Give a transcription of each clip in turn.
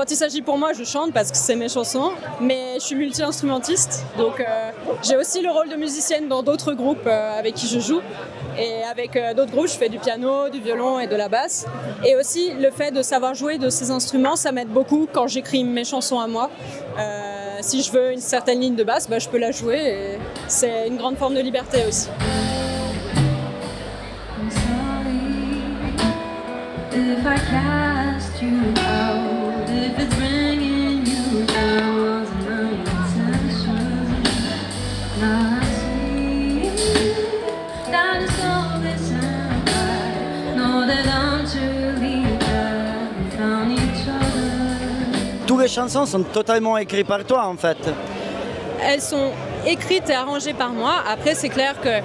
Quand il s'agit pour moi, je chante parce que c'est mes chansons, mais je suis multi-instrumentiste, donc j'ai aussi le rôle de musicienne dans d'autres groupes avec qui je joue. Et avec d'autres groupes, je fais du piano, du violon et de la basse. Et aussi, le fait de savoir jouer de ces instruments, ça m'aide beaucoup quand j'écris mes chansons à moi. Si je veux une certaine ligne de basse, je peux la jouer et c'est une grande forme de liberté aussi. If I cast you out, if it's bringing you down, wasn't my intention. Now I see that it's all this and I know that I'm truly glad we found each other. Toutes les chansons sont totalement écrites par toi en fait. Elles sont écrites et arrangées par moi. Après, c'est clair que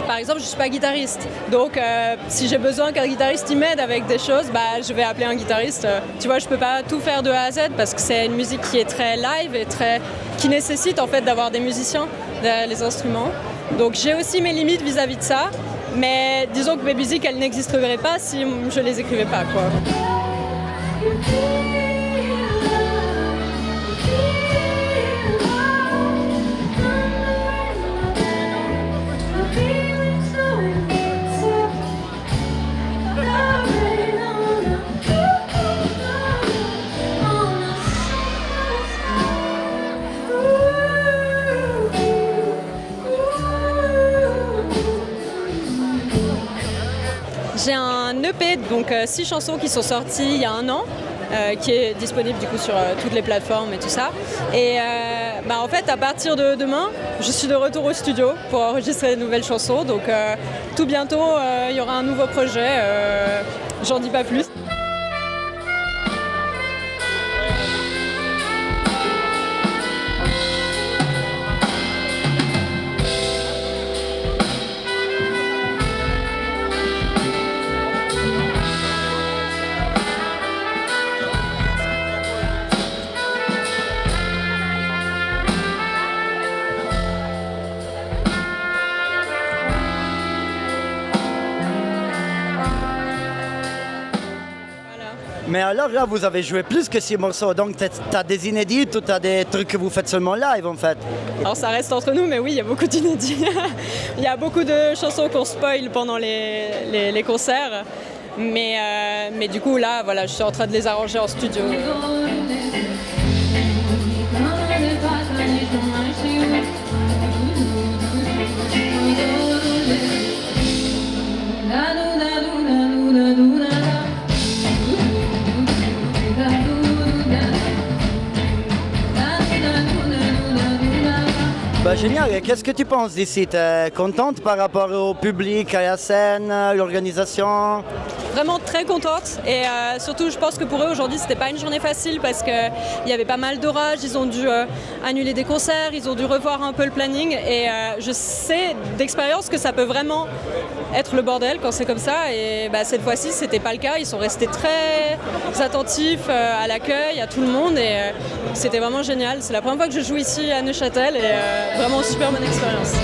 par exemple, je ne suis pas guitariste, donc si j'ai besoin qu'un guitariste m'aide avec des choses, je vais appeler un guitariste. Tu vois, je ne peux pas tout faire de A à Z parce que c'est une musique qui est très live et qui nécessite en fait d'avoir des musiciens derrière les instruments. Donc j'ai aussi mes limites vis-à-vis de ça, mais disons que mes musiques, elles n'existeraient pas si je ne les écrivais pas, quoi. J'ai un EP, donc 6 chansons qui sont sorties il y a 1 an, qui est disponible du coup sur toutes les plateformes et tout ça. Et en fait, à partir de demain, je suis de retour au studio pour enregistrer de nouvelles chansons. Donc tout bientôt, il y aura un nouveau projet. J'en dis pas plus. Mais alors là, vous avez joué plus que 6 morceaux, donc t'as des inédits ou t'as des trucs que vous faites seulement live en fait? Alors ça reste entre nous, mais oui, il y a beaucoup d'inédits. Il y a beaucoup de chansons qu'on spoil pendant les concerts, mais du coup là, voilà, je suis en train de les arranger en studio. Génial, et qu'est-ce que tu penses d'ici? T'es contente par rapport au public, à la scène, l'organisation? Vraiment très contente et surtout je pense que pour eux aujourd'hui c'était pas une journée facile parce qu'il y avait pas mal d'orages, ils ont dû annuler des concerts, ils ont dû revoir un peu le planning et je sais d'expérience que ça peut vraiment être le bordel quand c'est comme ça et cette fois-ci c'était pas le cas, ils sont restés très attentifs à l'accueil, à tout le monde et c'était vraiment génial. C'est la première fois que je joue ici à Neuchâtel et vraiment une super bonne expérience.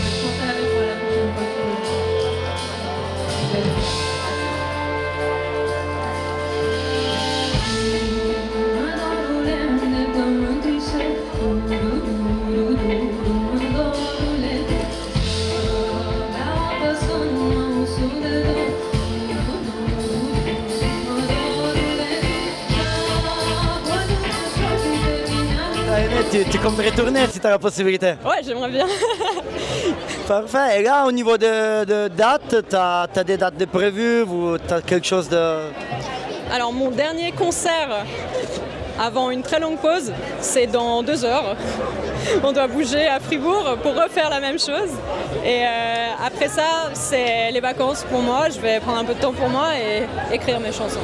Tu compterais tourner si tu as la possibilité? Ouais, j'aimerais bien. Parfait. Et là, au niveau de dates, tu as des dates de prévues ou tu as quelque chose de... Alors, mon dernier concert avant une très longue pause, c'est dans 2 heures. On doit bouger à Fribourg pour refaire la même chose. Et après ça, c'est les vacances pour moi. Je vais prendre un peu de temps pour moi et écrire mes chansons.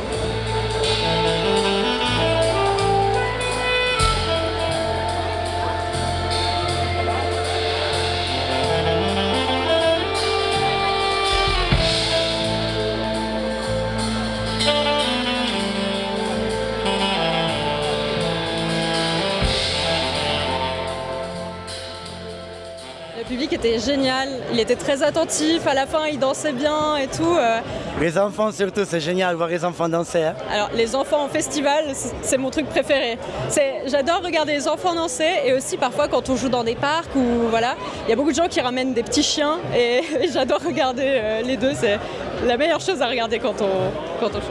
Le public était génial, il était très attentif, à la fin il dansait bien et tout. Les enfants surtout, c'est génial, voir les enfants danser. Hein. Alors les enfants en festival, c'est mon truc préféré. J'adore regarder les enfants danser et aussi parfois quand on joue dans des parcs ou voilà, il y a beaucoup de gens qui ramènent des petits chiens et j'adore regarder les deux. C'est la meilleure chose à regarder quand on chante.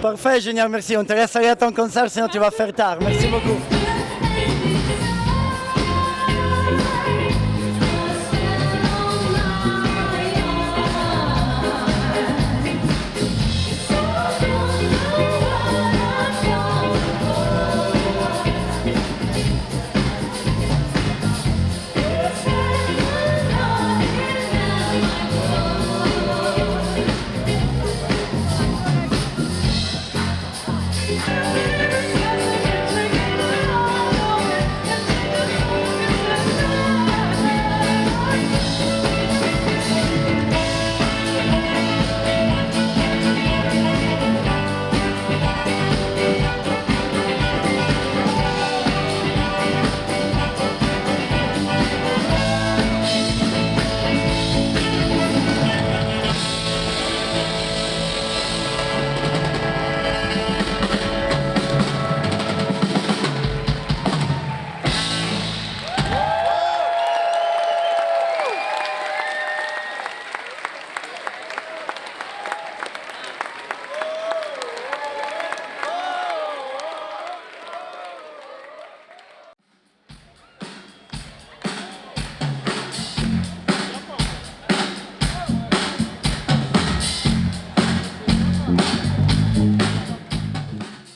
Parfait, génial, merci. On te laisse aller à ton concert, sinon tu vas faire tard. Merci beaucoup.